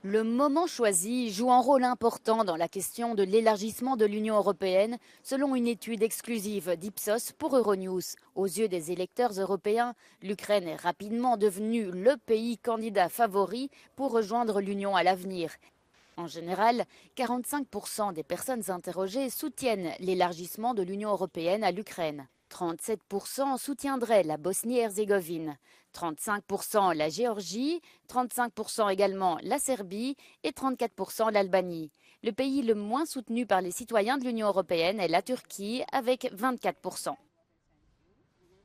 Le moment choisi joue un rôle important dans la question de l'élargissement de l'Union européenne, selon une étude exclusive d'Ipsos pour Euronews. Aux yeux des électeurs européens, l'Ukraine est rapidement devenue le pays candidat favori pour rejoindre l'Union à l'avenir. En général, 45% des personnes interrogées soutiennent l'élargissement de l'Union européenne à l'Ukraine. 37% soutiendraient la Bosnie-Herzégovine, 35% la Géorgie, 35% également la Serbie et 34% l'Albanie. Le pays le moins soutenu par les citoyens de l'Union européenne est la Turquie avec 24%.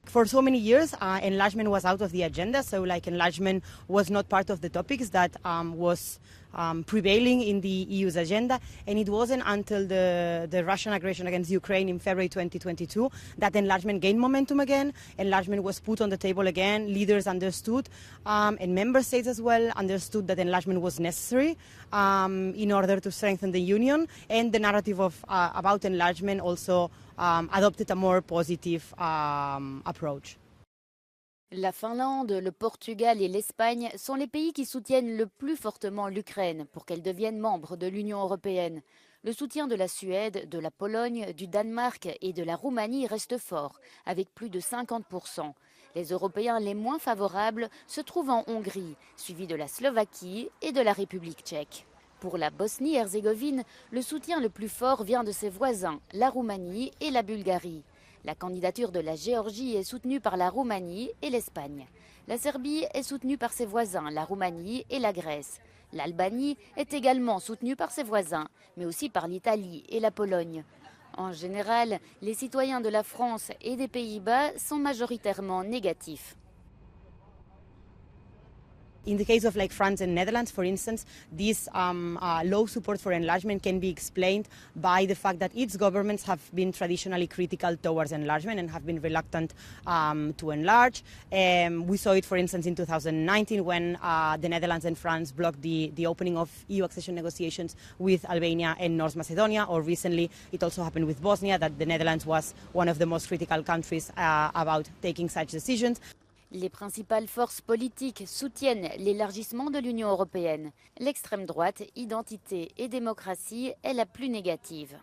For so many years, enlargement was out of the agenda, so enlargement was not part of the topics that was prevailing in the EU's agenda, and it wasn't until the Russian aggression against Ukraine in February 2022 that enlargement gained momentum again. Enlargement was put on the table again. Leaders understood, and member states as well understood that enlargement was necessary in order to strengthen the union, and the narrative about enlargement also adopted a more positive approach. La Finlande, le Portugal et l'Espagne sont les pays qui soutiennent le plus fortement l'Ukraine pour qu'elle devienne membre de l'Union européenne. Le soutien de la Suède, de la Pologne, du Danemark et de la Roumanie reste fort, avec plus de 50%. Les Européens les moins favorables se trouvent en Hongrie, suivis de la Slovaquie et de la République tchèque. Pour la Bosnie-Herzégovine, le soutien le plus fort vient de ses voisins, la Roumanie et la Bulgarie. La candidature de la Géorgie est soutenue par la Roumanie et l'Espagne. La Serbie est soutenue par ses voisins, la Roumanie et la Grèce. L'Albanie est également soutenue par ses voisins, mais aussi par l'Italie et la Pologne. En général, les citoyens de la France et des Pays-Bas sont majoritairement négatifs. In the case of France and Netherlands, for instance, this low support for enlargement can be explained by the fact that its governments have been traditionally critical towards enlargement and have been reluctant to enlarge. We saw it, for instance, in 2019 when the Netherlands and France blocked the opening of EU accession negotiations with Albania and North Macedonia, or recently it also happened with Bosnia, that the Netherlands was one of the most critical countries about taking such decisions. Les principales forces politiques soutiennent l'élargissement de l'Union européenne. L'extrême droite, Identité et démocratie, est la plus négative.